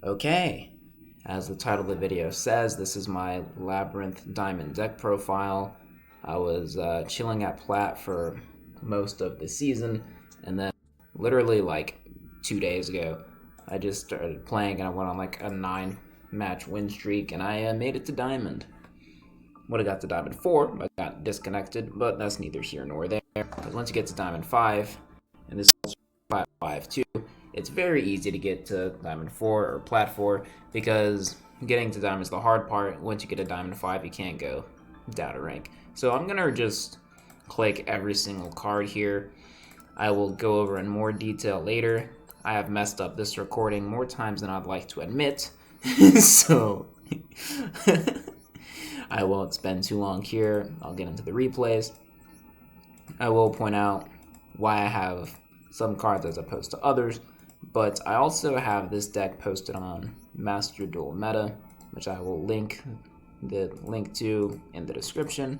Okay, as the title of the video says, this is my Labrynth Diamond deck profile. I was chilling at Plat for most of the season, and then literally like 2 days ago, I just started playing and I went on like a 9-match win streak, and I made it to Diamond. Would have got to Diamond 4, but got disconnected, but that's neither here nor there. Because once you get to Diamond 5, and this is 5-5-2, it's very easy to get to Diamond 4 or Plat 4, because getting to Diamond is the hard part. Once you get to Diamond 5, you can't go down a rank. So I'm going to just click every single card here. I will go over in more detail later. I have messed up this recording more times than I'd like to admit, so I won't spend too long here. I'll get into the replays. I will point out why I have some cards as opposed to others, but I also have this deck posted on Masterduel Meta, which I will link to in the description.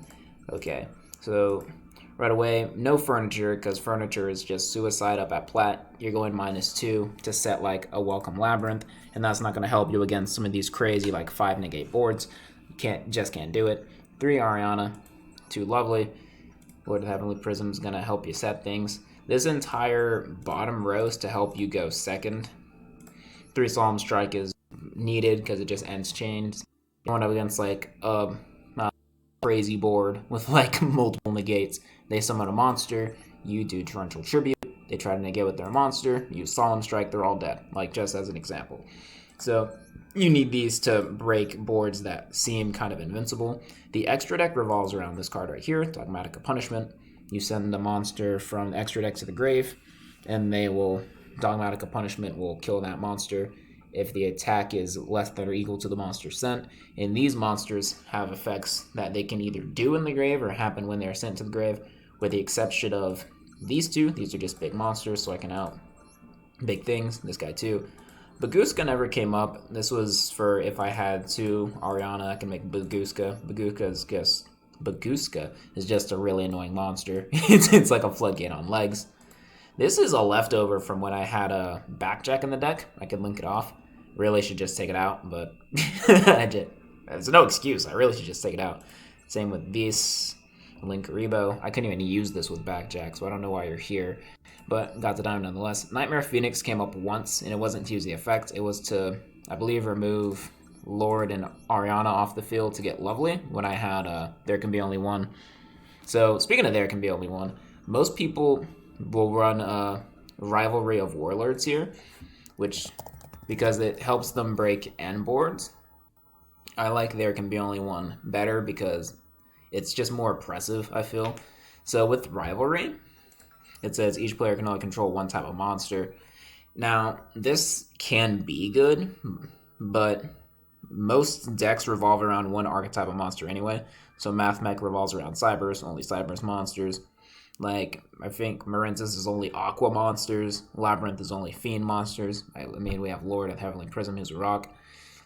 Okay, so right away, no furniture, because furniture is just suicide up at Plat. You're going -2 to set like a welcome Labrynth, and that's not going to help you against some of these crazy like 5 negate boards. You can't do it. 3 Ariana, 2 Lovely. Lord of the Heavenly Prism is going to help you set things. This entire bottom row is to help you go second. 3 Solemn Strike is needed because it just ends chains. Going up against like a crazy board with like multiple negates. They summon a monster, you do Torrential Tribute, they try to negate with their monster, you Solemn Strike, they're all dead, like just as an example. So you need these to break boards that seem kind of invincible. The extra deck revolves around this card right here, Dogmatic Punishment. You send the monster from the extra deck to the grave, and Dogmatic Punishment will kill that monster if the attack is less than or equal to the monster sent. And these monsters have effects that they can either do in the grave or happen when they're sent to the grave, with the exception of these two. These are just big monsters, so I can out big things. This guy too. Baguska never came up. This was for if I had 2 Ariana, I can make Baguska. Baguska is just a really annoying monster. It's like a floodgate on legs. This is a leftover from when I had a Backjack in the deck. I could link it off. Really should just take it out, but there's no excuse. I really should just take it out. Same with this Link Rebo. I couldn't even use this with Backjack, so I don't know why you're here. But got the diamond nonetheless. Nightmare Phoenix came up once, and it wasn't to use the effect. It was to, I believe, remove Lord and Ariana off the field to get Lovely when I had There Can Be Only One. So speaking of There Can Be Only One, most people will run a Rivalry of Warlords here, because it helps them break end boards. I like There Can Be Only One better because it's just more oppressive, I feel. So with Rivalry, it says each player can only control one type of monster. Now, this can be good, but most decks revolve around one archetype of monster anyway. So Mathmech revolves around Cybers, only Cybers monsters. Like, I think Marintis is only Aqua monsters. Labrynth is only Fiend monsters. I mean, we have Lord of the Heavenly Prism, who's a rock.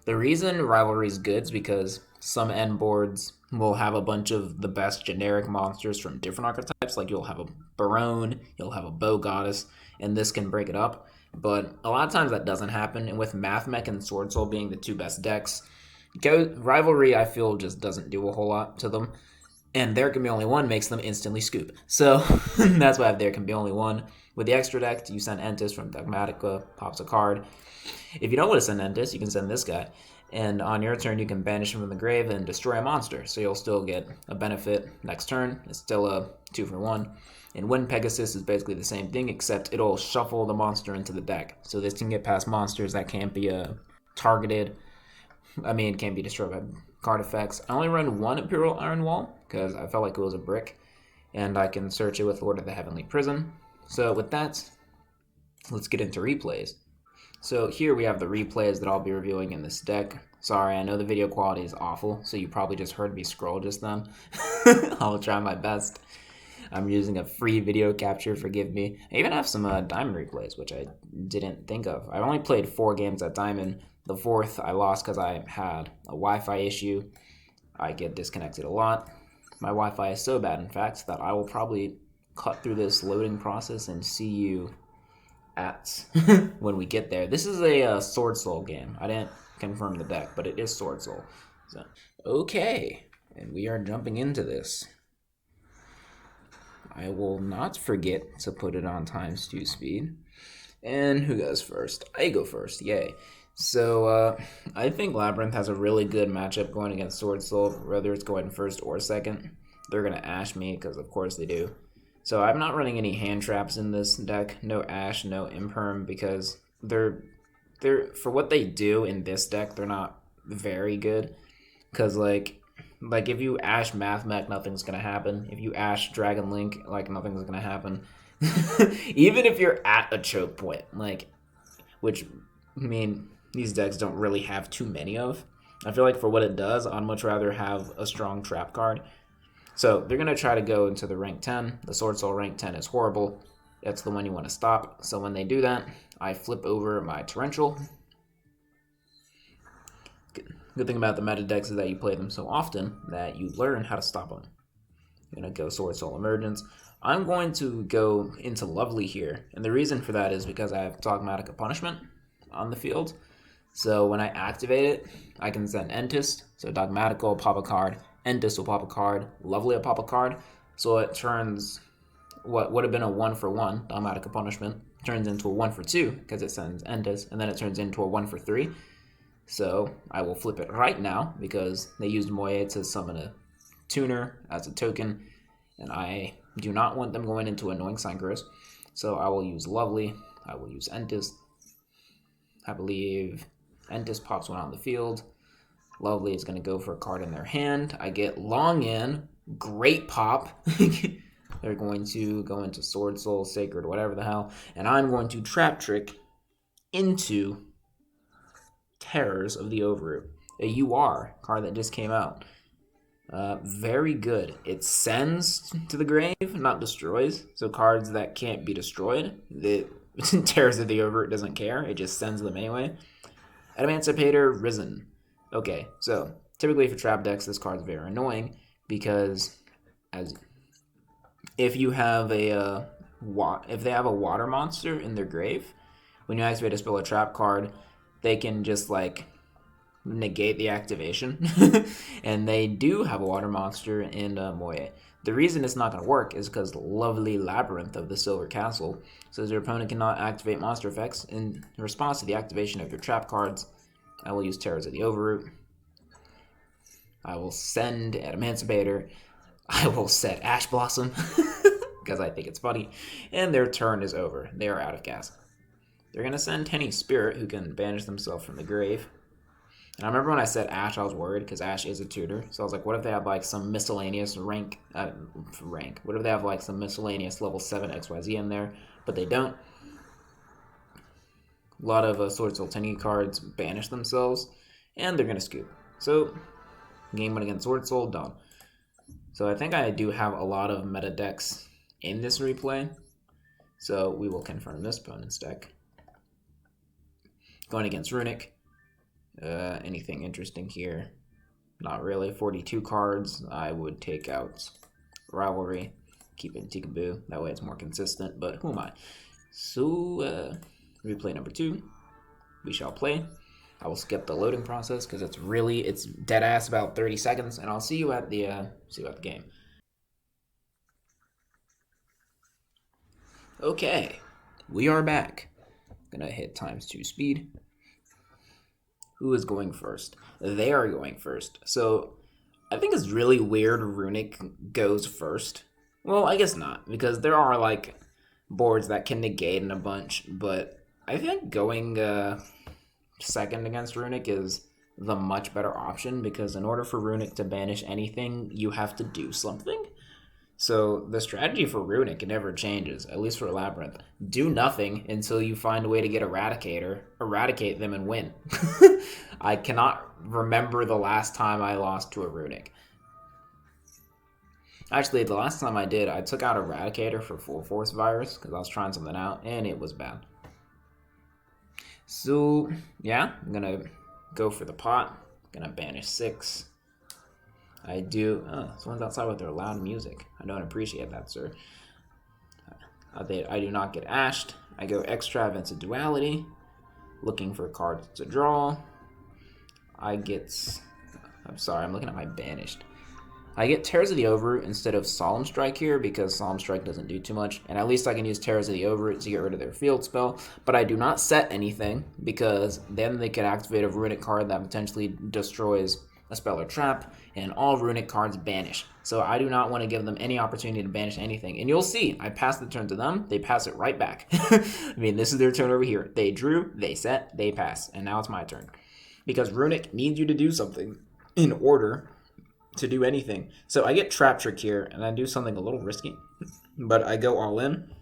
The reason Rivalry is good is because some end boards will have a bunch of the best generic monsters from different archetypes. Like, you'll have a Barone, you'll have a Bow Goddess, and this can break it up. But a lot of times that doesn't happen, and with Mathmech and Sword Soul being the 2 best decks, Rivalry, I feel, just doesn't do a whole lot to them. And There Can Be Only One makes them instantly scoop. So that's why I have There Can Be Only One. With the extra deck, you send Entis from Dogmatica, pops a card. If you don't want to send Entis, you can send this guy. And on your turn, you can banish him from the grave and destroy a monster. So you'll still get a benefit next turn. It's still a 2-for-1. And Wind Pegasus is basically the same thing, except it'll shuffle the monster into the deck. So this can get past monsters that can't be targeted. Can't be destroyed by card effects. I only run 1 Imperial Iron Wall because I felt like it was a brick, and I can search it with Lord of the Heavenly Prism. So with that, let's get into replays. So here we have the replays that I'll be reviewing in this deck. Sorry, I know the video quality is awful, so you probably just heard me scroll just then. I'll try my best. I'm using a free video capture, forgive me. I even have some Diamond replays, which I didn't think of. I only played 4 games at Diamond. The 4th I lost because I had a Wi-Fi issue. I get disconnected a lot. My Wi-Fi is so bad, in fact, that I will probably cut through this loading process and see you at when we get there. This is a Sword Soul game. I didn't confirm the deck, but it is Sword Soul. So, okay, and we are jumping into this. I will not forget to put it on ×2 speed. And who goes first? I go first, yay. So, I think Labrynth has a really good matchup going against Sword Soul, whether it's going first or second. They're going to Ash me, because of course they do. So I'm not running any hand traps in this deck. No Ash, no Imperm, because they're for what they do in this deck, they're not very good. Because, like if you Ash Math Mech, nothing's going to happen. If you Ash Dragon Link, like, nothing's going to happen. Even if you're at a choke point, like, which, I mean, these decks don't really have too many of. I feel like for what it does, I'd much rather have a strong trap card. So they're going to try to go into the rank 10. The Sword Soul rank 10 is horrible. That's the one you want to stop. So when they do that, I flip over my Torrential. Good thing about the meta decks is that you play them so often that you learn how to stop them. I'm going to go Sword Soul Emergence. I'm going to go into Lovely here, and the reason for that is because I have Dogmatic Punishment on the field. So when I activate it, I can send Entist, so Dogmatic will pop a card, Entist will pop a card, Lovely will pop a card, so it turns what would have been a 1-for-1, Dogmatic Punishment, turns into a 1-for-2, because it sends Entist, and then it turns into a 1-for-3. So I will flip it right now, because they used Moye to summon a Tuner as a token, and I do not want them going into Annoying Synchros. So I will use Lovely, I will use Entist. I believe Entist pops one on the field. Lovely is going to go for a card in their hand. I get Long In, great pop. They're going to go into Sword Soul, Sacred, whatever the hell. And I'm going to Trap Trick into Terrors of the Overroot. A UR card that just came out. Very good. It sends to the grave, not destroys. So cards that can't be destroyed, the Terrors of the Overroot doesn't care. It just sends them anyway. Emancipator, Risen. Okay, so typically for trap decks, this card's very annoying because if you have if they have a water monster in their grave, when you activate a spell or trap card, they can just like negate the activation. And they do have a water monster in Moye. The reason it's not going to work is because Lovely Labrynth of the Silver Castle says your opponent cannot activate monster effects in response to the activation of your trap cards. I will use Terrors of the Overroot. I will send Emancipator. I will set Ash Blossom because I think it's funny. And their turn is over. They are out of gas. They're going to send Tenny Spirit, who can banish themselves from the grave. And I remember when I said Ash, I was worried because Ash is a tutor. So I was like, what if they have like some miscellaneous rank? What if they have like some miscellaneous level 7 XYZ in there? But they don't. A lot of Sword Soul Tenny cards banish themselves, and they're going to scoop. So, game 1 against Sword Soul, done. So I think I do have a lot of meta decks in this replay. So we will confirm this opponent's deck. Going against Runic. Anything interesting here? Not really. 42 cards. I would take out Rivalry, keep in Tikaboo. That way it's more consistent, but who am I? So, replay number 2. We shall play. I will skip the loading process because it's dead ass about 30 seconds, and I'll see you at the game. Okay, we are back. Gonna hit ×2 speed. Who is going first? They are going first. So I think it's really weird Runic goes first. Well, I guess not, because there are like boards that can negate in a bunch, but I think going second against Runic is the much better option, because in order for Runic to banish anything, you have to do something. So the strategy for Runic never changes, at least for Labrynth. Do nothing until you find a way to get Eradicator, eradicate them, and win. I cannot remember the last time I lost to a Runic. Actually, the last time I did, I took out Eradicator for Full Force Virus because I was trying something out, and it was bad. So, yeah, I'm going to go for the pot. Going to banish 6. I do... Oh, someone's outside with their loud music. I don't appreciate that, sir. I do not get ashed. I go Extravagance of Duality, looking for cards to draw. I'm looking at my banished. I get Tears of the Overroot instead of Solemn Strike here because Solemn Strike doesn't do too much. And at least I can use Tears of the Overroot to get rid of their field spell. But I do not set anything because then they could activate a Runic card that potentially destroys a spell or trap. And all Runic cards banish. So I do not want to give them any opportunity to banish anything. And you'll see, I pass the turn to them, they pass it right back. I mean, this is their turn over here. They drew, they set, they pass. And now it's my turn. Because Runic needs you to do something in order to do anything. So I get Trap Trick here, and I do something a little risky, but I go all in.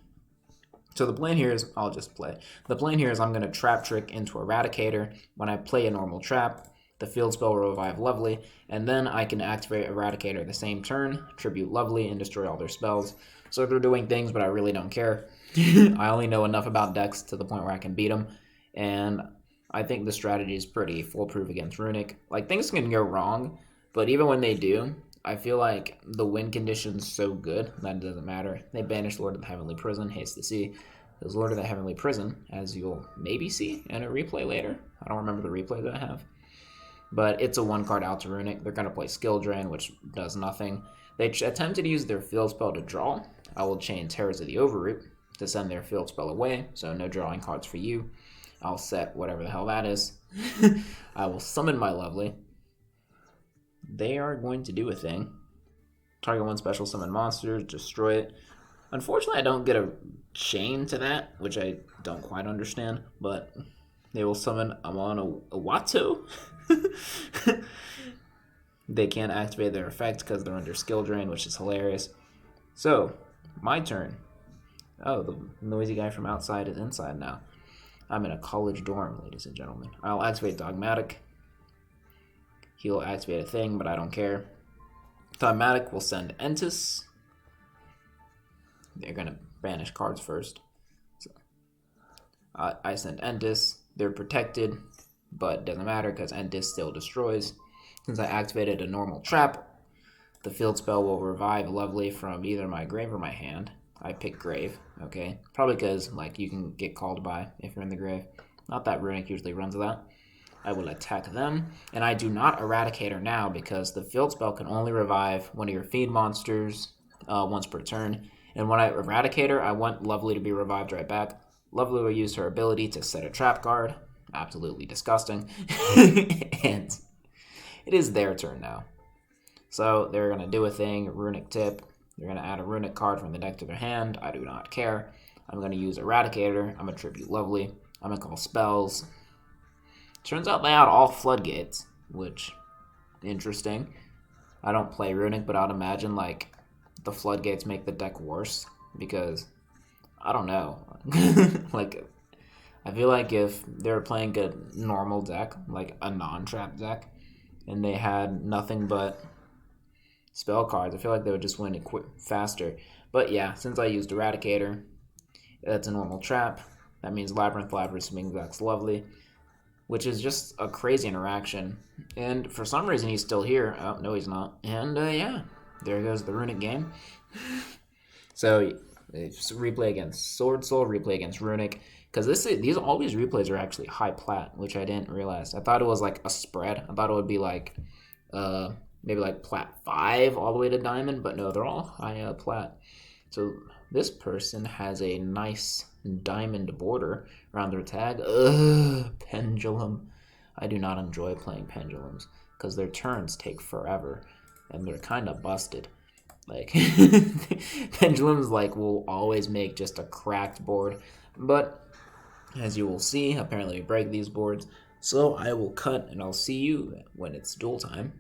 So the plan here is, I'll just play. The plan here is I'm going to Trap Trick into Eradicator. When I play a normal trap, the field spell will revive Lovely, and then I can activate Eradicator the same turn, tribute Lovely, and destroy all their spells. So they're doing things, but I really don't care. I only know enough about decks to the point where I can beat them, and I think the strategy is pretty foolproof against Runic. Like, things can go wrong, but even when they do, I feel like the win condition's so good that it doesn't matter. They banished Lord of the Heavenly Prison, hates to see. There's Lord of the Heavenly Prison, as you'll maybe see in a replay later. I don't remember the replay that I have. But it's a 1-card out to Runic. They're going to play Skill Drain, which does nothing. They attempted to use their field spell to draw. I will chain Tears of the Overroot to send their field spell away, so no drawing cards for you. I'll set whatever the hell that is. I will summon my Lovely. They are going to do a thing. Target 1 special summon monster, destroy it. Unfortunately, I don't get a chain to that, which I don't quite understand, but they will summon Amon Awato. They can't activate their effect because they're under Skill Drain, which is hilarious. So, my turn. Oh, the noisy guy from outside is inside now. I'm in a college dorm, ladies and gentlemen. I'll activate Dogmatic. He'll activate a thing, but I don't care. Dogmatic will send Entis. They're going to banish cards first. So, I send Entis. They're protected, but it doesn't matter because Entis still destroys. Since I activated a normal trap, the field spell will revive Lovely from either my grave or my hand. I pick grave, okay? Probably because, like, you can get called by if you're in the grave. Not that Runic usually runs that. I will attack them, and I do not Eradicator now because the field spell can only revive one of your feed monsters once per turn. And when I Eradicator, I want Lovely to be revived right back. Lovely will use her ability to set a trap card. Absolutely disgusting. And it is their turn now. So they're going to do a thing, Runic Tip. They're going to add a Runic card from the deck to their hand. I do not care. I'm going to use Eradicator. I'm going to tribute Lovely. I'm going to call spells. Turns out they had all Floodgates, which, interesting. I don't play Runic, but I'd imagine, like, the Floodgates make the deck worse, because, I don't know. Like, I feel like if they were playing a normal deck, like a non-trap deck, and they had nothing but spell cards, I feel like they would just win it faster. But yeah, since I used Eradicator, that's a normal trap. That means Labrynth means that's Lovely, which is just a crazy interaction. And for some reason, he's still here. Oh, no, he's not. And yeah, there goes the Runic game. So it's replay against Sword Soul, replay against Runic. Because all these replays are actually high plat, which I didn't realize. I thought it was like a spread. I thought it would be like maybe like plat 5 all the way to diamond, but no, they're all high plat. So this person has a nice diamond border around their tag. Ugh, Pendulum. I do not enjoy playing Pendulums because their turns take forever and they're kind of busted. Like Pendulums like will always make just a cracked board, but as you will see, apparently we break these boards. So I will cut and I'll see you when it's duel time.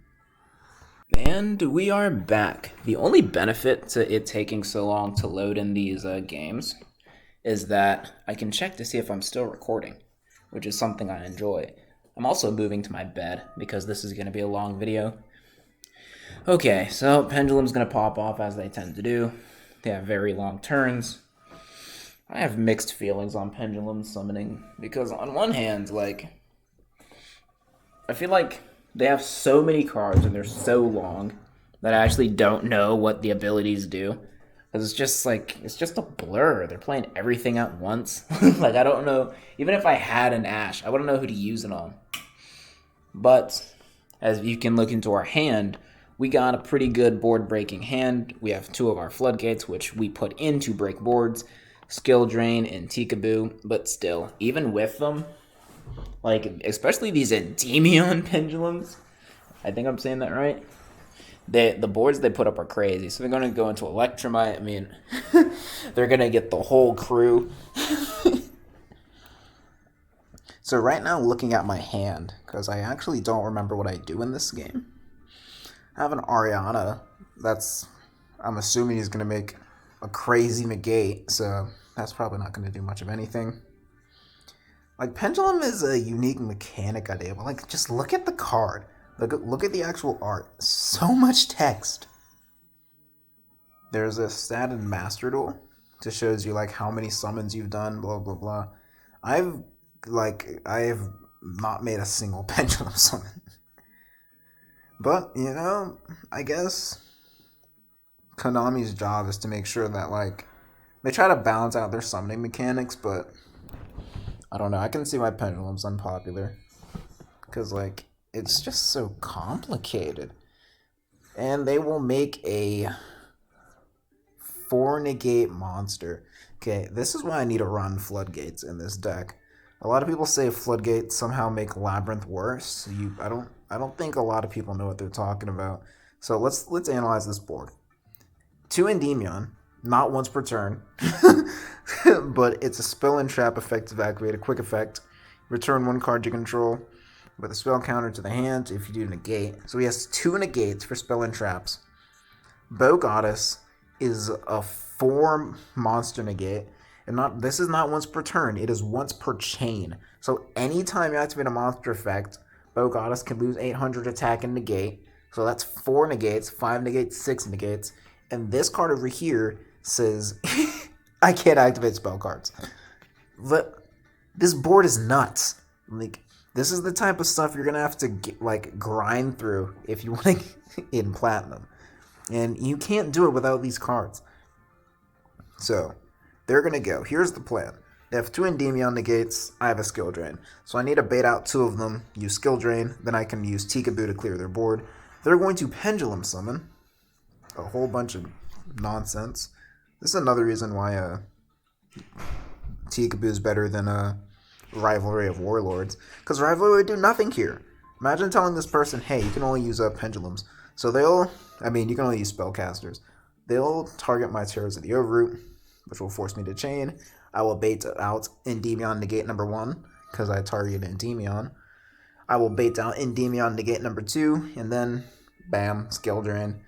And we are back. The only benefit to it taking so long to load in these games is that I can check to see if I'm still recording, which is something I enjoy. I'm also moving to my bed because this is going to be a long video. Okay, so Pendulum's going to pop off as they tend to do. They have very long turns. I have mixed feelings on Pendulum summoning because on one hand, like, I feel like they have so many cards and they're so long that I actually don't know what the abilities do. Because it's just like, it's just a blur. They're playing everything at once. Like, I don't know. Even if I had an Ash, I wouldn't know who to use it on. But as you can look into our hand, we got a pretty good board breaking hand. We have two of our floodgates, which we put in to break boards, Skill Drain and Tikaboo. But still, even with them, like especially these Endymion pendulums, I think I'm saying that right. The boards they put up are crazy. So they're gonna go into Electromite. I mean, they're gonna get the whole crew. So right now, looking at my hand, because I actually don't remember what I do in this game. I have an Ariana. I'm assuming he's gonna make a crazy negate. So that's probably not gonna do much of anything. Like, Pendulum is a unique mechanic idea, but like, just look at the card. Look at the actual art. So much text. There's a stat in Masterduel to shows you like how many summons you've done, blah blah blah. I have not made a single Pendulum summon. But, you know, I guess Konami's job is to make sure that like they try to balance out their summoning mechanics, but I don't know. I can see why Pendulum's unpopular. Because, like, it's just so complicated. And they will make a 4-negate monster. Okay, this is why I need to run Floodgates in this deck. A lot of people say Floodgates somehow make Labrynth worse. I don't think a lot of people know what they're talking about. So let's analyze this board. 2 Endymion, not once per turn. But it's a spell and trap effective activate, a quick effect. Return 1 card you control with a spell counter to the hand if you do negate. So he has 2 negates for spell and traps. Bow Goddess is a 4 monster negate. And this is not once per turn, it is once per chain. So anytime you activate a monster effect, Bow Goddess can lose 800 attack and negate. So that's 4 negates, 5 negates, 6 negates. And this card over here says, I can't activate spell cards. This board is nuts. Like, this is the type of stuff you're going to have to grind through if you want to in Platinum. And you can't do it without these cards. So, they're going to go. Here's the plan. They have 2 Endymion negates. I have a Skill Drain. So I need to bait out 2 of them, use Skill Drain, then I can use Tikaboo to clear their board. They're going to Pendulum Summon. A whole bunch of nonsense. This is another reason why Tikaboo is better than Rivalry of Warlords. Because Rivalry would do nothing here. Imagine telling this person, hey, you can only use pendulums. So you can only use spellcasters. They'll target my Terrors of the Overroot, which will force me to chain. I will bait out Endymion negate number 1, because I target Endymion. I will bait out Endymion negate number 2, and then, bam, Skill Drain.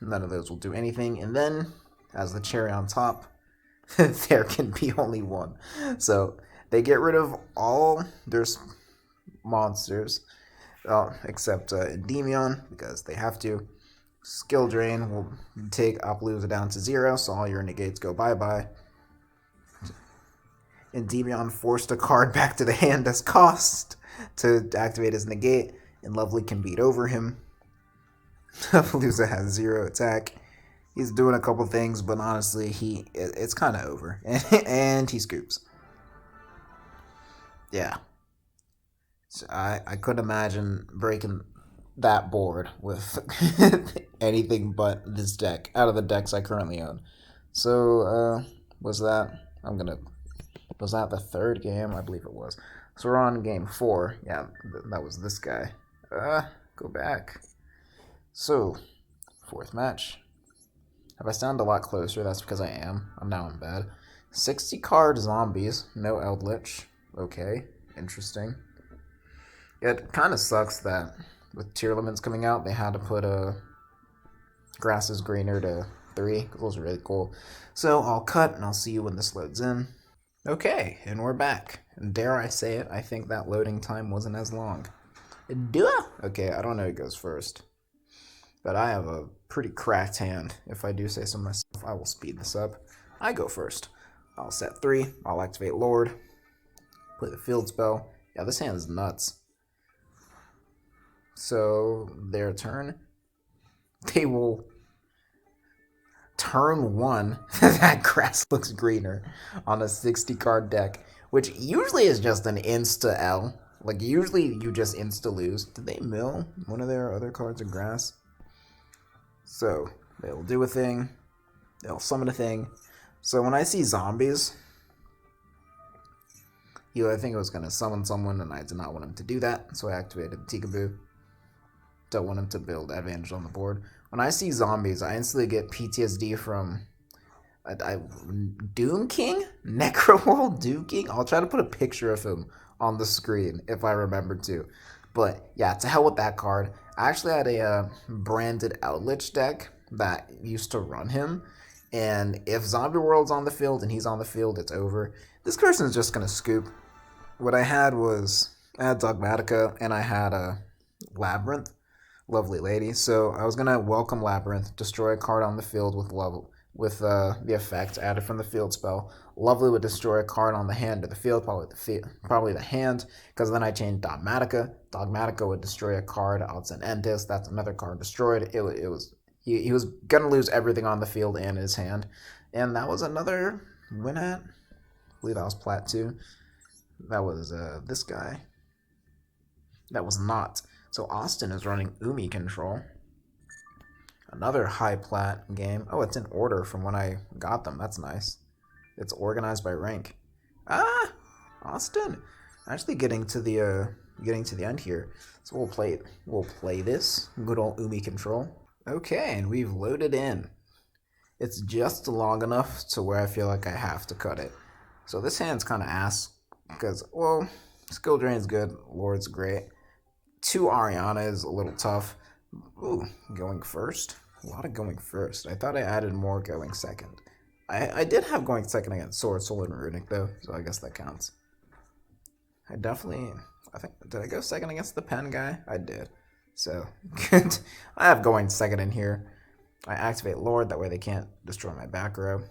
None of those will do anything. And then, as the cherry on top, there can be only 1. So, they get rid of all their monsters, except Endymion, because they have to. Skill Drain will take Appaloosa down to 0, so all your negates go bye-bye. Endymion forced a card back to the hand as cost to activate his negate, and Lovely can beat over him. Appaloosa has 0 attack. He's doing a couple things, but honestly, it's kind of over. And he scoops. Yeah. So I couldn't imagine breaking that board with anything but this deck out of the decks I currently own. So, was that the 3rd game? I believe it was. So we're on game 4. Yeah, that was this guy. Go back. So, 4th match. If I sound a lot closer, that's because I am. I'm now in bed. 60 card zombies, no Eldritch. Okay, interesting. It kind of sucks that with tier limits coming out, they had to put Grass is Greener to 3. Those are really cool. So I'll cut and I'll see you when this loads in. Okay, and we're back. And dare I say it, I think that loading time wasn't as long. Okay, I don't know who goes first. But I have a pretty cracked hand. If I do say so myself, I will speed this up. I go first. I'll set 3. I'll activate Lord. Play the field spell. Yeah, this hand is nuts. So, their turn. They will Turn 1, that grass looks greener on a 60 card deck, which usually is just an insta L. Like, usually you just insta lose. Did they mill one of their other cards of grass? So, they'll do a thing, they'll summon a thing. So when I see zombies, I think it was going to summon someone, and I did not want him to do that, so I activated Tikaboo. Don't want him to build advantage on the board. When I see zombies, I instantly get PTSD from Doom King? Necroworld Doom King? I'll try to put a picture of him on the screen if I remember to. But yeah, to hell with that card. I actually had a branded Outlich deck that used to run him. And if Zombie World's on the field and he's on the field, it's over. This person's just going to scoop. What I had Dogmatica and I had a Labrynth. Lovely lady. So I was going to welcome Labrynth, destroy a card on the field with the effect added from the field spell. Lovely would destroy a card on the hand or the field, probably the hand, because then I changed Dogmatica. Dogmatica would destroy a card. I'll send Entis. That's another card destroyed. He was gonna lose everything on the field and his hand, and that was another win at. I believe that was Plat 2. That was this guy. That was not. So Austin is running Umi control. Another high plat game. Oh, it's in order from when I got them. That's nice. It's organized by rank. Ah, Austin. Actually getting to the end here. So we'll play this. Good old Umi control. Okay, and we've loaded in. It's just long enough to where I feel like I have to cut it. So this hand's kind of ass because, well, skill drain's good. Lord's great. 2 Ariana is a little tough. Ooh, going first. A lot of going first. I thought I added more going second. I did have going second against Sword, Soul, and Runic, though, so I guess that counts. Did I go second against the pen guy? I did. So, I have going second in here. I activate Lord, that way they can't destroy my back row.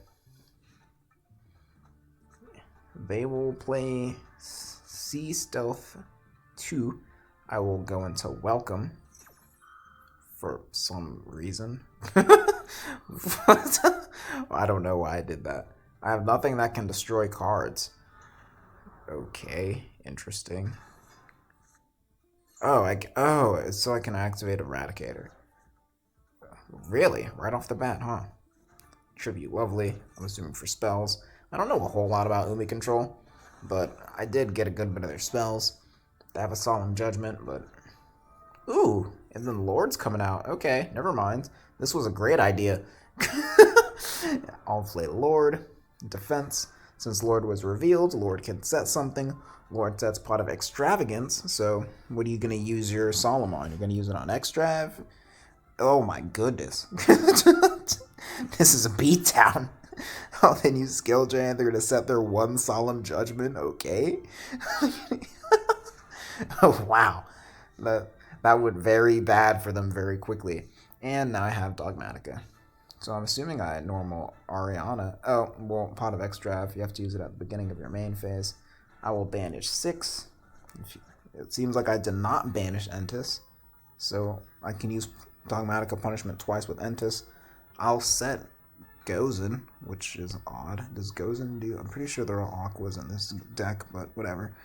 They will play Sea Stealth 2. I will go into Welcome. For some reason. I don't know why I did that. I have nothing that can destroy cards. Okay, interesting. So I can activate Eradicator. Really? Right off the bat, huh? Tribute Lovely. I'm assuming for spells. I don't know a whole lot about Umi control, but I did get a good bit of their spells. They have a Solemn Judgment, but... Ooh, and then Lord's coming out. Okay, never mind. This was a great idea. I'll play Lord. Defense. Since Lord was revealed, Lord can set something. Lord sets Pot of Extravagance. So, what are you going to use your Solemn on? You're going to use it on Extrav? Oh my goodness. This is a beatdown. Oh, then use Skill Drain. They're going to set their 1 Solemn Judgment. Okay. Oh, wow. That would very bad for them very quickly. And now I have Dogmatica. So I'm assuming I had normal Ariana. Oh, well, Pot of Extrav. You have to use it at the beginning of your main phase. I will banish 6. It seems like I did not banish Entis. So I can use Dogmatica Punishment twice with Entis. I'll set Gozen, which is odd. Does Gozen do... I'm pretty sure there are Aquas in this deck, but whatever.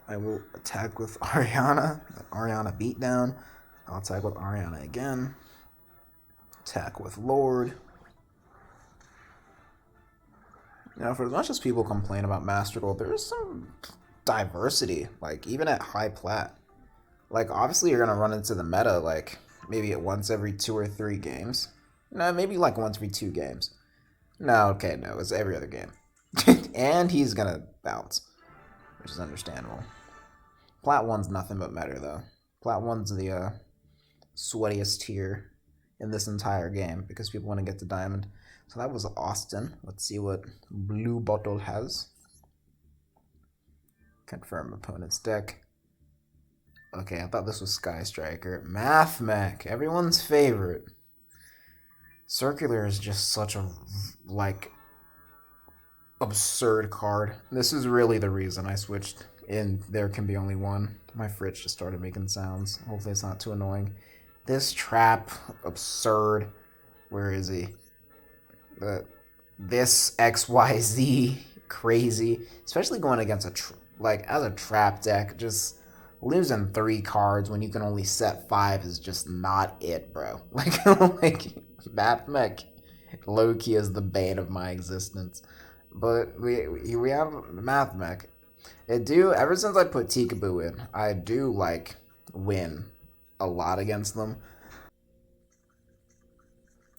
I will attack with Ariana. Ariana beatdown. I'll attack with Ariana again. Attack with Lord. Now, for as much as people complain about Masterduel, there is some diversity. Like, even at high plat. Like, obviously you're going to run into the meta, like, maybe at once every 2 or 3 games. No, maybe like once every 2 games. No, okay, no, it's every other game. And he's going to bounce, which is understandable. Plat 1's nothing but meta, though. Plat 1's the sweatiest tier in this entire game because people want to get to Diamond. So that was Austin. Let's see what Blue Bottle has. Confirm opponent's deck. Okay, I thought this was Sky Striker. Math Mech, everyone's favorite. Circular is just such a, like, absurd card. This is really the reason I switched in There Can Be Only One. My fridge just started making sounds. Hopefully it's not too annoying. This trap, absurd. Where is he? this XYZ crazy, especially going against as a trap deck, just losing 3 cards when you can only set 5 is just not it, bro. Like Mathmech low-key is the bane of my existence. But we have Mathmech. Ever since I put Tikaboo in, I do like win a lot against them.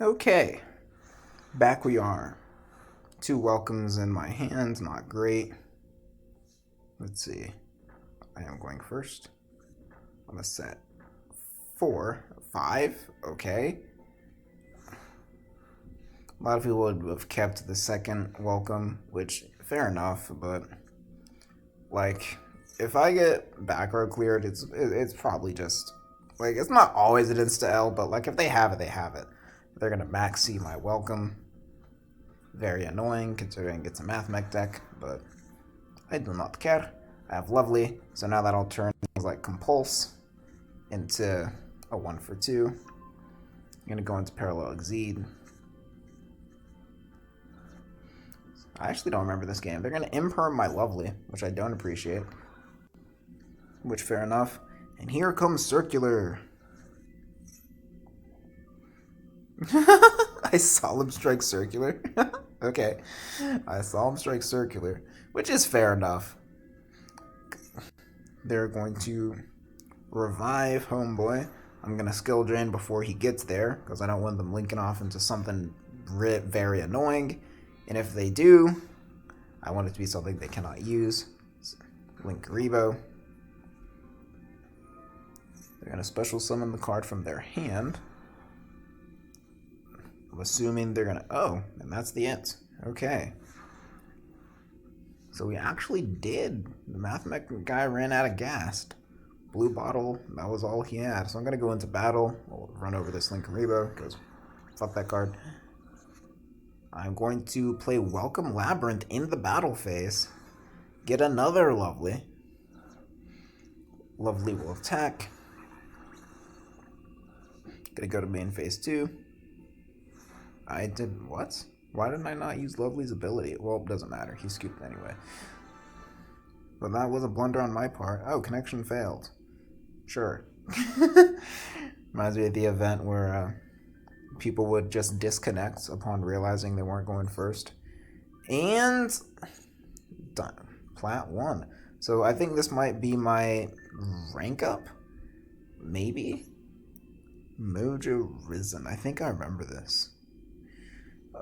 Okay, back we are. 2 welcomes in my hands, not great. Let's see. I am going first. I'm gonna set 4, 5, okay. A lot of people would have kept the second welcome, which, fair enough, but, like, if I get back row cleared, it's probably just, like, it's not always an insta-L, but, like, if they have it, they have it. They're gonna maxi my welcome. Very annoying, considering it's a Mathmech deck, but I do not care. I have Lovely, so now that'll turn things like Compulse into a 1 for 2. I'm gonna go into Parallel Exceed. I actually don't remember this game. They're gonna imperm my Lovely, which I don't appreciate. Which, fair enough. And here comes Circular. I Solemn Strike Circular. Okay. I Solemn Strike Circular, which is fair enough. They're going to revive Homeboy. I'm going to skill drain before he gets there, because I don't want them linking off into something very annoying. And if they do, I want it to be something they cannot use. Link Rebo. They're going to special summon the card from their hand. I'm assuming they're going to... Oh, and that's the end. Okay. So we actually did. The Mathmech guy ran out of gas. Blue bottle, that was all he had. So I'm going to go into battle. We'll run over this Link Rebo, because fuck that card. I'm going to play Welcome Labrynth in the battle phase. Get another Lovely. Lovely will attack. Gonna go to main phase 2. I did what? Why didn't I not use Lovely's ability? Well, it doesn't matter. He scooped anyway. But that was a blunder on my part. Oh, connection failed. Sure. Reminds me of the event where people would just disconnect upon realizing they weren't going first. And done. Plat 1. So I think this might be my rank up? Maybe? Mojo Risen. I think I remember this.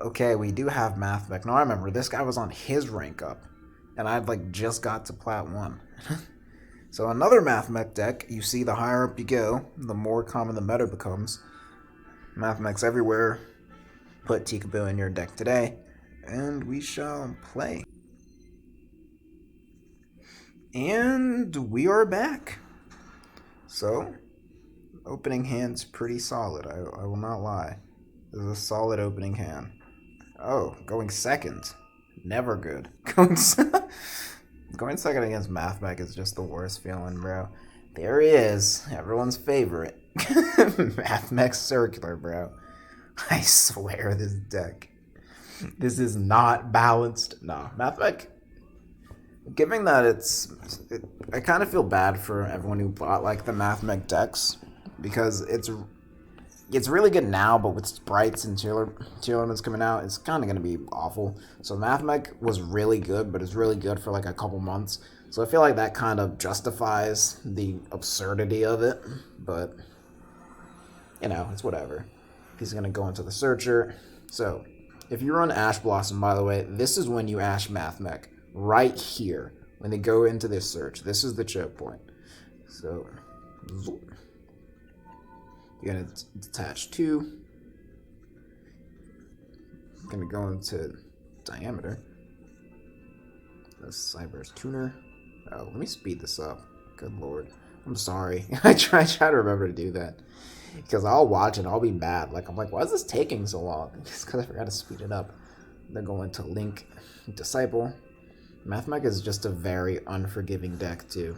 Okay, we do have Mathmech. Now I remember, this guy was on his rank up, and I'd like just got to Plat 1. So another Mathmech deck, you see the higher up you go, the more common the meta becomes. Mathmech's everywhere. Put Tikaboo in your deck today, and we shall play. And we are back. So, opening hand's pretty solid, I will not lie. This is a solid opening hand. Oh, going second. Never good. Going second against Mathmech is just the worst feeling, bro. There he is, everyone's favorite. Mathmech Circular, bro. I swear this deck. This is not balanced. No, Mathmech, given that I kind of feel bad for everyone who bought like the Mathmech decks, because it's really good now, but with sprites and tier limits coming out, it's kind of going to be awful. So Mathmech was really good, but it's really good for like a couple months. So I feel like that kind of justifies the absurdity of it, but you know, it's whatever. He's going to go into the Searcher. So if you run Ash Blossom, by the way, this is when you Ash Mathmech. Right here, when they go into this search. This is the choke point. So you're going to detach 2. Going to go into Diameter. The Cyber's Tuner. Oh, let me speed this up. Good lord. I'm sorry. I try to remember to do that. Because I'll watch it, I'll be mad. Like, I'm like, why is this taking so long? It's because I forgot to speed it up. They're going to Link Disciple. Mathmech is just a very unforgiving deck, too.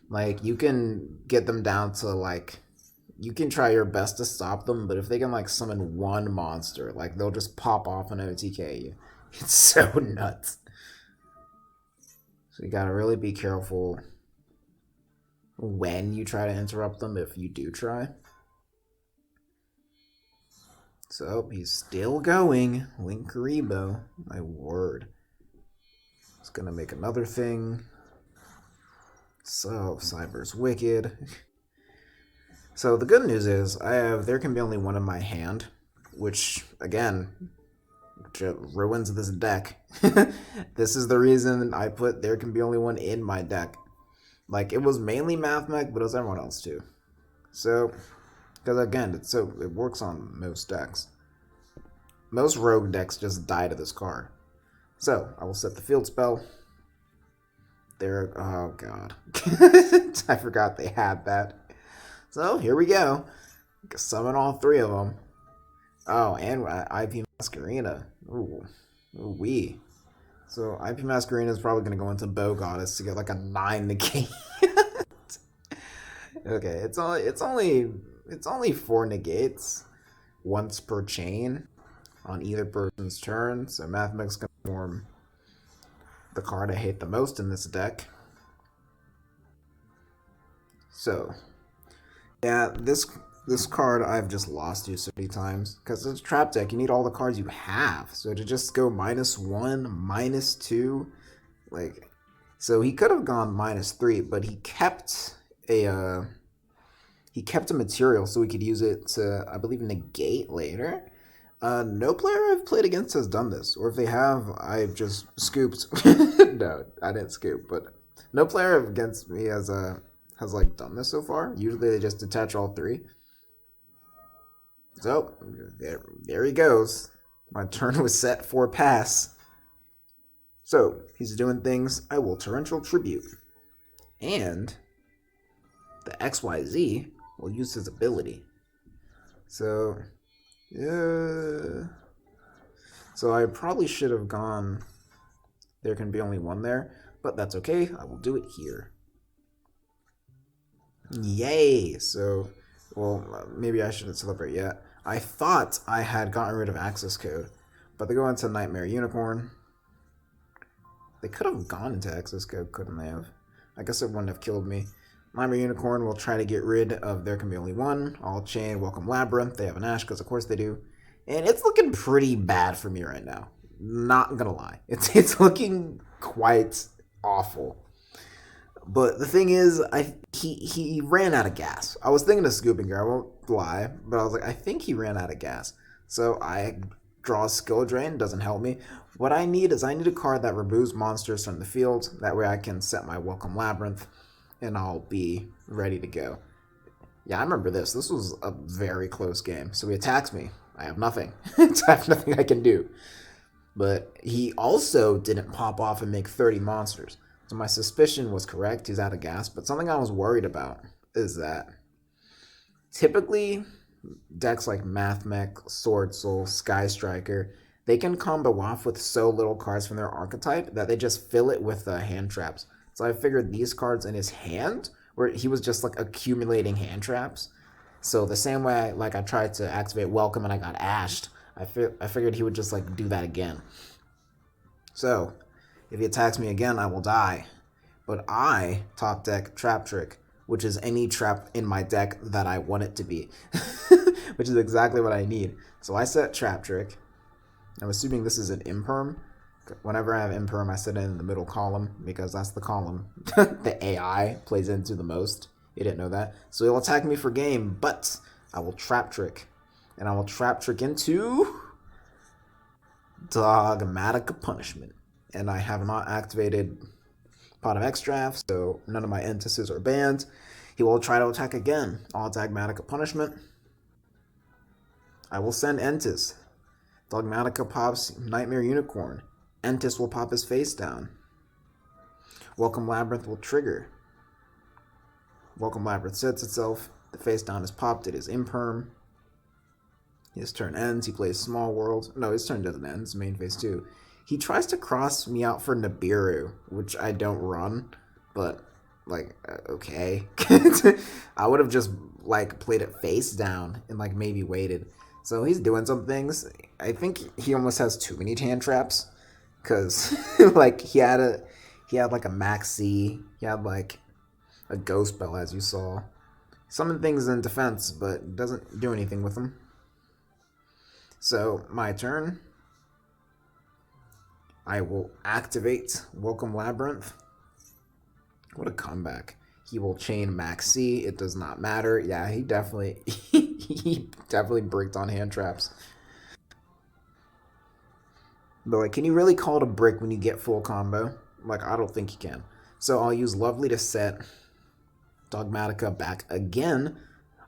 Like, you can get them down to, like, you can try your best to stop them, but if they can like summon one monster, like they'll just pop off and OTK you. It's so nuts. So you gotta really be careful when you try to interrupt them, if you do try. So he's still going. Linkaribo, my word. It's gonna make another thing. So Cyber's wicked. So the good news is there can be only one in my hand, which again ruins this deck. This is the reason I put there can be only one in my deck. Like, it was mainly Mathmech, but it was everyone else too. So, because again, it works on most decks. Most rogue decks just die to this card. So, I will set the field spell. There, oh god. I forgot they had that. So, here we go. Summon all three of them. Oh, and IP Masquerena. Ooh. Ooh-wee. So, IP Masquerena is probably going to go into Bow Goddess to get like a 9 negate. Okay, it's only 4 negates once per chain on either person's turn. So Mathmech's going to form the card I hate the most in this deck. So, yeah, this card I've just lost to so many times. Because it's a trap deck, you need all the cards you have. So to just go -1, -2, like... So he could have gone -3, but he kept a material so we could use it to, I believe, negate later. No player I've played against has done this, or if they have, I've just scooped. No, I didn't scoop, but no player against me has like done this so far. Usually they just detach all 3. So there he goes. My turn was set for pass. So he's doing things. I will Torrential Tribute, and the XYZ will use his ability. So, yeah. So I probably should have gone, there can be only one there, but that's okay. I will do it here. Yay! So, well, maybe I shouldn't celebrate yet. I thought I had gotten rid of access code, but they go into Nightmare Unicorn. They could have gone into access code, couldn't they have? I guess it wouldn't have killed me. Nightmare Unicorn will try to get rid of There Can Be Only One. All chain, welcome Labrynth. They have an Ash, because of course they do. And it's looking pretty bad for me right now. Not gonna lie. It's looking quite awful. But the thing is, he ran out of gas. I was thinking of scooping here, I won't lie. But I was like, I think he ran out of gas. So I draw Skill Drain, doesn't help me. What I need is, I need a card that removes monsters from the field. That way I can set my Welcome Labrynth, and I'll be ready to go. Yeah, I remember this. This was a very close game. So he attacks me. I have nothing. I have nothing I can do. But he also didn't pop off and make 30 monsters. So my suspicion was correct. He's out of gas. But something I was worried about is that typically decks like Mathmech, Sword Soul, Sky Striker, they can combo off with so little cards from their archetype that they just fill it with hand traps. So I figured these cards in his hand, where he was just like accumulating hand traps. So the same way I tried to activate Welcome and I got ashed, I figured he would just like do that again. So if he attacks me again, I will die. But I top deck Trap Trick, which is any trap in my deck that I want it to be, which is exactly what I need. So I set Trap Trick. I'm assuming this is an imperm. Whenever I have imperm, I set it in the middle column because that's the column the AI plays into the most. You didn't know that. So he'll attack me for game, but I will Trap Trick. And I will Trap Trick into Dogmatic Punishment. And I have not activated Pot of Extract, so none of my Entices are banned. He will try to attack again. All Dogmatic Punishment. I will send Entis. Dogmatica pops Nightmare Unicorn. Entis will pop his face down. Welcome Labrynth will trigger. Welcome Labrynth sets itself. The face down is popped. It is imperm. His turn ends. He plays Small World. No, his turn doesn't end. It's main phase 2. He tries to cross me out for Nibiru, which I don't run. But Like, okay. I would have just, like, played it face down and, like, maybe waited. So he's doing some things. I think he almost has too many hand traps. Because, like, he had, like, a max C. He had, like, a ghost bell, as you saw. Summon things in defense, but doesn't do anything with them. So, my turn. I will activate Welcome Labrynth. What a comeback. He will chain Max C. It does not matter. Yeah, he definitely he definitely bricked on hand traps. But like, can you really call it a brick when you get full combo? Like, I don't think you can. So I'll use Lovely to set Dogmatica back again.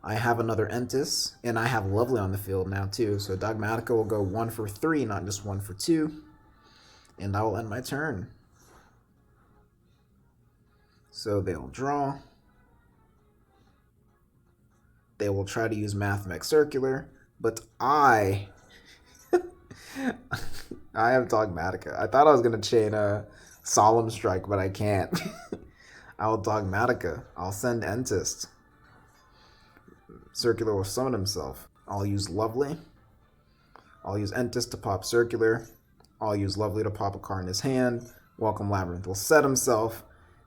I have another Entis, and I have Lovely on the field now too. So Dogmatica will go 1 for 3, not just 1 for 2. And I will end my turn. So they'll draw. They will try to use Mathmech Circular, but I have Dogmatica. I thought I was gonna chain a Solemn Strike, but I can't. I'll Dogmatica. I'll send Entist. Circular will summon himself. I'll use Lovely. I'll use Entist to pop Circular. I'll use Lovely to pop a card in his hand. Welcome Labrynth will set himself.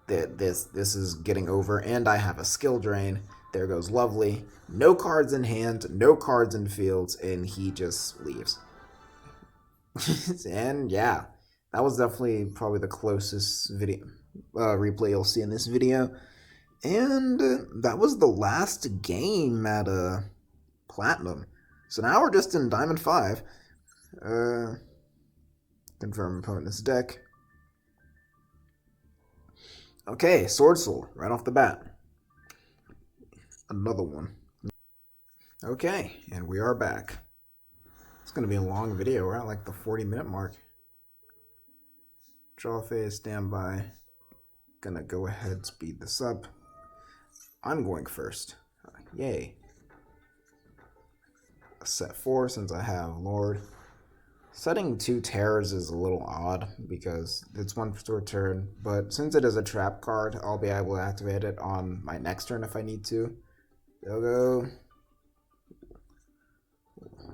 This is getting over, and I have a skill drain. There goes Lovely. No cards in hand, no cards in fields, and he just leaves. And yeah, that was definitely probably the closest video replay you'll see in this video. And that was the last game at Platinum. So now we're just in Diamond 5. Confirm opponent's deck. Okay, Sword Soul, right off the bat. Another one. Okay, and we are back. It's going to be a long video. We're at like the 40-minute mark. Draw phase, standby. Gonna go ahead, speed this up. I'm going first. Yay. Set 4 since I have Lord. Setting 2 terrors is a little odd because it's 1 per turn, but since it is a trap card, I'll be able to activate it on my next turn if I need to. They'll go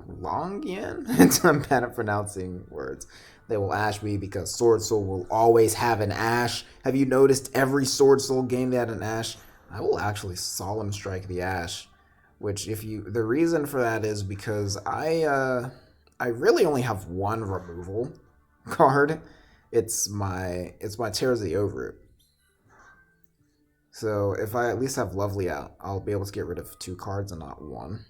Longian? I'm bad at pronouncing words. They will ash me because Sword Soul will always have an ash. Have you noticed every Sword Soul game they had an ash? I will actually Solemn Strike the ash, which the reason for that is because I really only have 1 removal card. It's my Tears of the Overroot. So if I at least have Lovely out, I'll be able to get rid of 2 cards and not 1.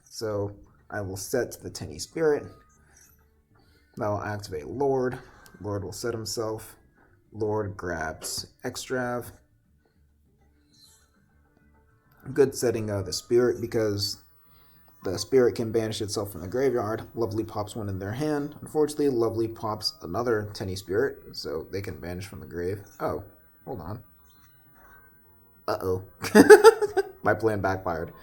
So I will set the Tinny Spirit. That will activate Lord. Lord will set himself. Lord grabs Extrav. Good setting the Spirit because the Spirit can banish itself from the graveyard. Lovely pops 1 in their hand. Unfortunately, Lovely pops another Tinny Spirit, so they can banish from the grave. Oh, hold on. Uh-oh. My plan backfired.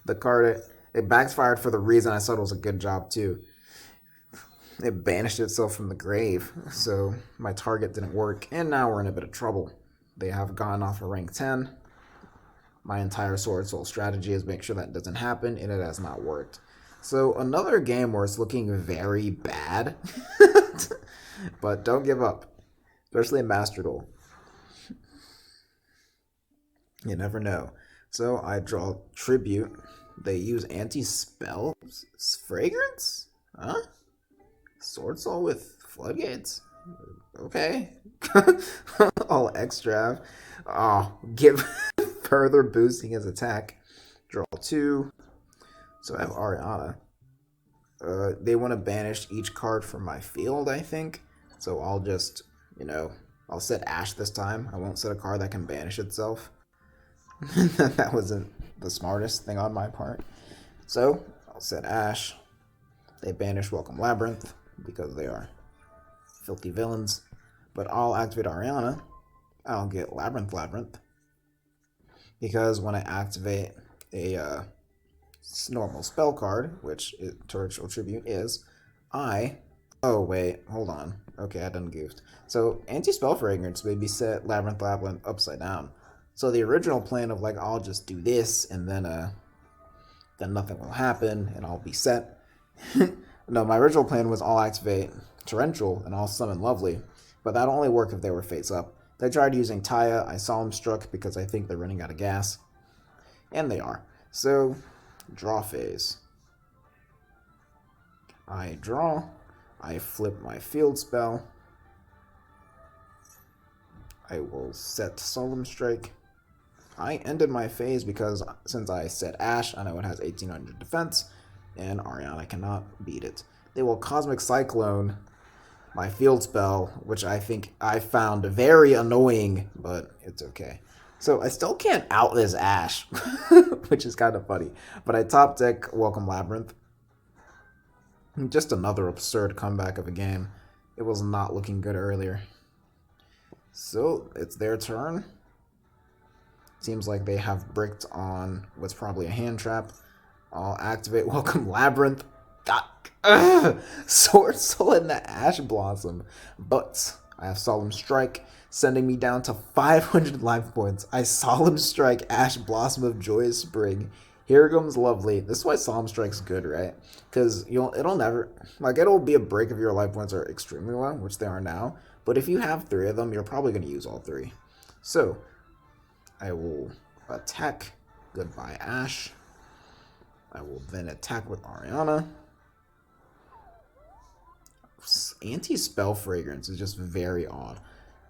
The card, it backfired for the reason I thought it was a good job, too. It banished itself from the grave, so my target didn't work, and now we're in a bit of trouble. They have gone off of rank 10. My entire Sword Soul strategy is make sure that doesn't happen, and it has not worked. So another game where it's looking very bad, but don't give up, especially in Masterduel. You never know. So I draw Tribute. They use anti-spell fragrance? Huh? Sword Soul with Floodgates? Okay. All extra. Oh, give further boosting his attack. Draw 2. So I have Ariana. They want to banish each card from my field, I think. So I'll just, I'll set Ash this time. I won't set a card that can banish itself. That wasn't the smartest thing on my part. So I'll set Ash. They banish Welcome Labrynth because they are filthy villains. But I'll activate Ariana. I'll get Labrynth. Because when I activate a normal spell card, which Torrential Tribute is, I Oh, wait, hold on. Okay, I done goofed. So, anti-spell fragrance may be set Labrynth upside down. So the original plan of like, I'll just do this and then nothing will happen and I'll be set. No, my original plan was I'll activate Torrential and I'll summon Lovely, but that'll only work if they were face up. They tried using Taya, I Solemn Struck because I think they're running out of gas. And they are. So, draw phase. I draw. I flip my field spell. I will set Solemn Strike. I ended my phase because since I set Ash, I know it has 1800 defense, and Ariana cannot beat it. They will Cosmic Cyclone my field spell, which I think I found very annoying, but it's okay. So I still can't out this Ash, which is kind of funny. But I top deck Welcome Labrynth. Just another absurd comeback of a game. It was not looking good earlier. So it's their turn. Seems like they have bricked on what's probably a hand trap. I'll activate Welcome Labrynth. Sword Soul and the Ash Blossom. But I have Solemn Strike, sending me down to 500 life points. I Solemn Strike Ash Blossom of Joyous Spring. Here comes Lovely. This is why Solemn Strike's good, right? Because it'll never, like, it'll be a break if your life points are extremely low, which they are now. But if you have 3 of them, you're probably going to use all 3. So, I will attack. Goodbye, Ash. I will then attack with Ariana. Anti-spell fragrance is just very odd.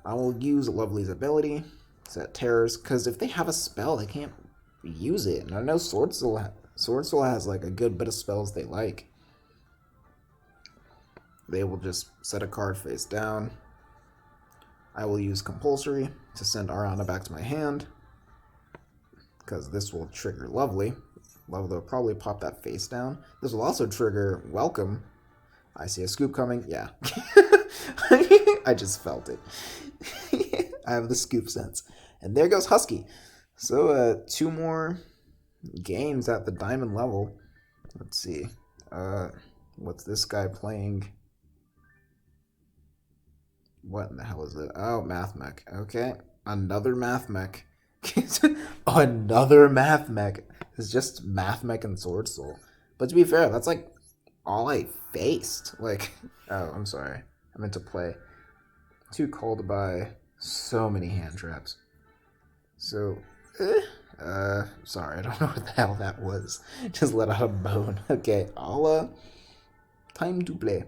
I will use Lovely's ability, set terrors, because if they have a spell, they can't use it. And I know Sword Soul has like a good bit of spells they like. They will just set a card face down. I will use Compulsory to send Ariana back to my hand, because this will trigger Lovely. Lovely will probably pop that face down. This will also trigger Welcome. I see a scoop coming. Yeah. I just felt it. I have the scoop sense. And there goes Husky. So, 2 more games at the diamond level. Let's see. What's this guy playing? What in the hell is it? Oh, Math Mech. Okay. Another Math Mech. Another Math Mech. It's just Math Mech and Sword Soul. But to be fair, that's like all I faced. Like, oh, I'm sorry. I meant to play. Too cold to buy. So many hand traps. So, sorry, I don't know what the hell that was. Just let out a bone. Okay, I'll, time to play.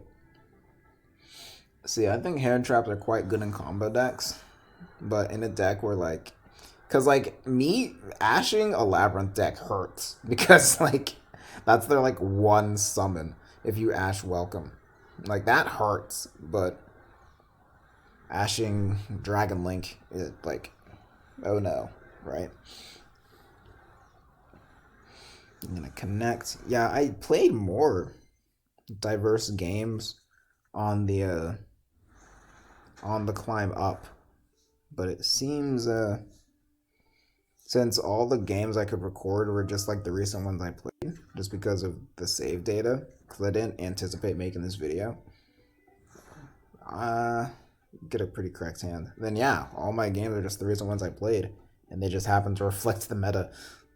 See, I think hand traps are quite good in combo decks. But in a deck where, like, because, like, me ashing a Labrynth deck hurts. Because, like, that's their, like, one summon. If you Ash Welcome. Like, that hurts, but ashing Dragon Link, it, like, oh no, right? I'm gonna connect. Yeah, I played more diverse games on the climb up, but it seems since all the games I could record were just like the recent ones I played, just because of the save data, because I didn't anticipate making this video, get a pretty correct hand. Then yeah, all my games are just the recent ones I played, and they just happen to reflect the meta.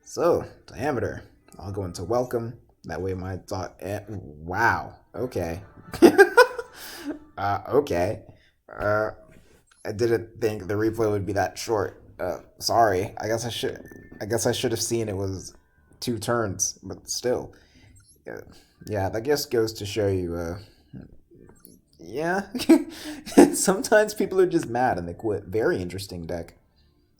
So, Diameter. I'll go into Welcome. That way my thought, wow, okay. Okay. I didn't think the replay would be that short. Sorry. I guess I should have seen it was 2 turns, but still. Yeah, that just goes to show you, yeah. Sometimes people are just mad and they quit. Very interesting deck.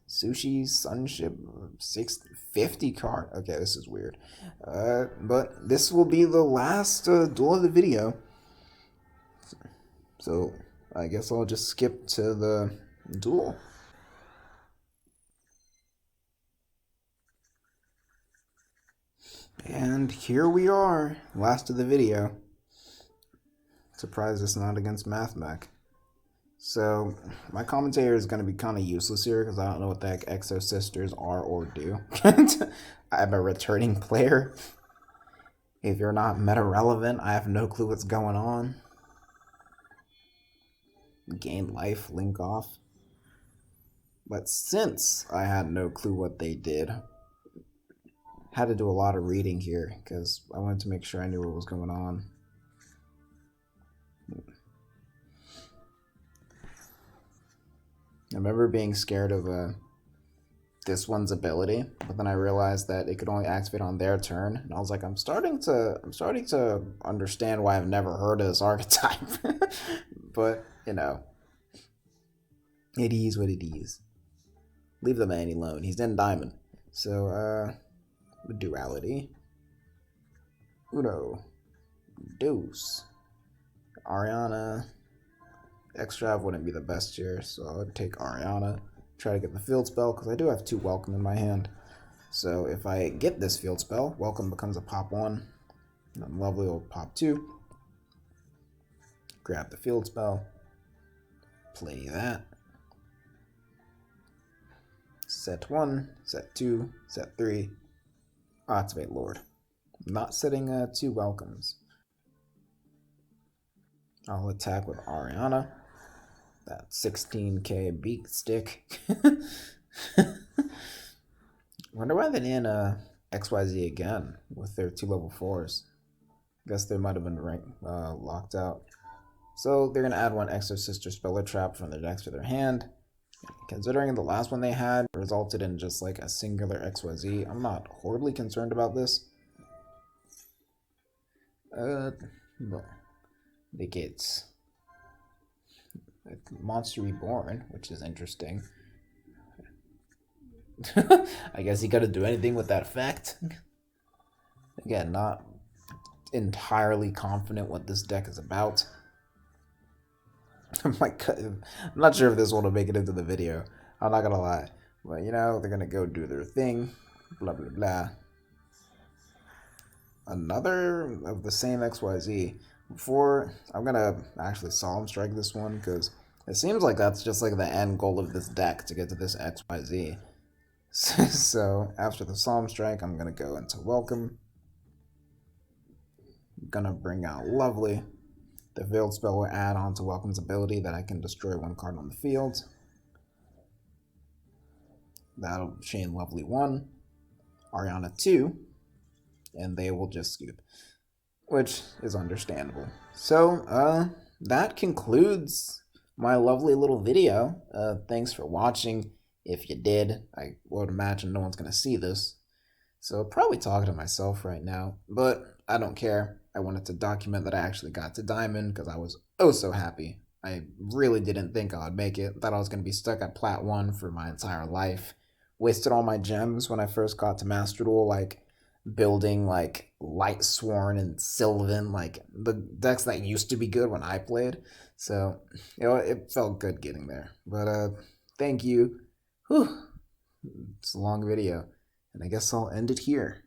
Sushi, Sunship, 650 card. Okay, this is weird. But this will be the last duel of the video. So, I guess I'll just skip to the duel. And here we are, last of the video. Surprised it's not against MathMech. So, my commentator is going to be kind of useless here because I don't know what the heck Exo Sisters are or do. I'm a returning player. If you're not meta relevant, I have no clue what's going on. gain life, link off. But since I had no clue what they did, had to do a lot of reading here because I wanted to make sure I knew what was going on. I remember being scared of this one's ability, but then I realized that it could only activate on their turn, and I was like, I'm starting to understand why I've never heard of this archetype. But you know, it is what it is. Leave the man alone. He's in diamond. So duality. Uno. Dos. Ariana. Extrav wouldn't be the best here, so I would take Ariana. Try to get the field spell, because I do have 2 welcome in my hand. So if I get this field spell, welcome becomes a pop 1. And lovely will pop 2. Grab the field spell. Play that. Set 1, set 2, set 3. Activate Lord. I'm not setting 2 welcomes. I'll attack with Ariana. That 16k beak stick. Wonder why they didn't XYZ again with their 2 level 4s. Guess they might have been locked out. So they're going to add 1 Exorcist or Speller Trap from their decks to their hand. Considering the last one they had resulted in just like a singular XYZ, I'm not horribly concerned about this. They get Monster Reborn, which is interesting. I guess he gotta do anything with that effect. Again, not entirely confident what this deck is about. I'm not sure if this one will make it into the video. I'm not gonna lie. But you know, they're gonna go do their thing. Blah blah blah. Another of the same XYZ. Before, I'm gonna actually Solemn Strike this one, because it seems like that's just like the end goal of this deck, to get to this XYZ. So, after the Solemn Strike, I'm gonna go into Welcome. I'm gonna bring out Lovely. The Veiled Spell will add on to Welcome's ability that I can destroy 1 card on the field. That'll chain Lovely 1, Ariana 2, and they will just scoop, which is understandable. So, that concludes my lovely little video. Thanks for watching. If you did, I would imagine no one's going to see this. So, probably talking to myself right now, but I don't care. I wanted to document that I actually got to Diamond because I was oh so happy. I really didn't think I would make it. Thought I was going to be stuck at Plat 1 for my entire life. Wasted all my gems when I first got to Masterduel, like building like Light Sworn and Sylvan, like the decks that used to be good when I played. So, you know, it felt good getting there. But thank you. Whew. It's a long video, and I guess I'll end it here.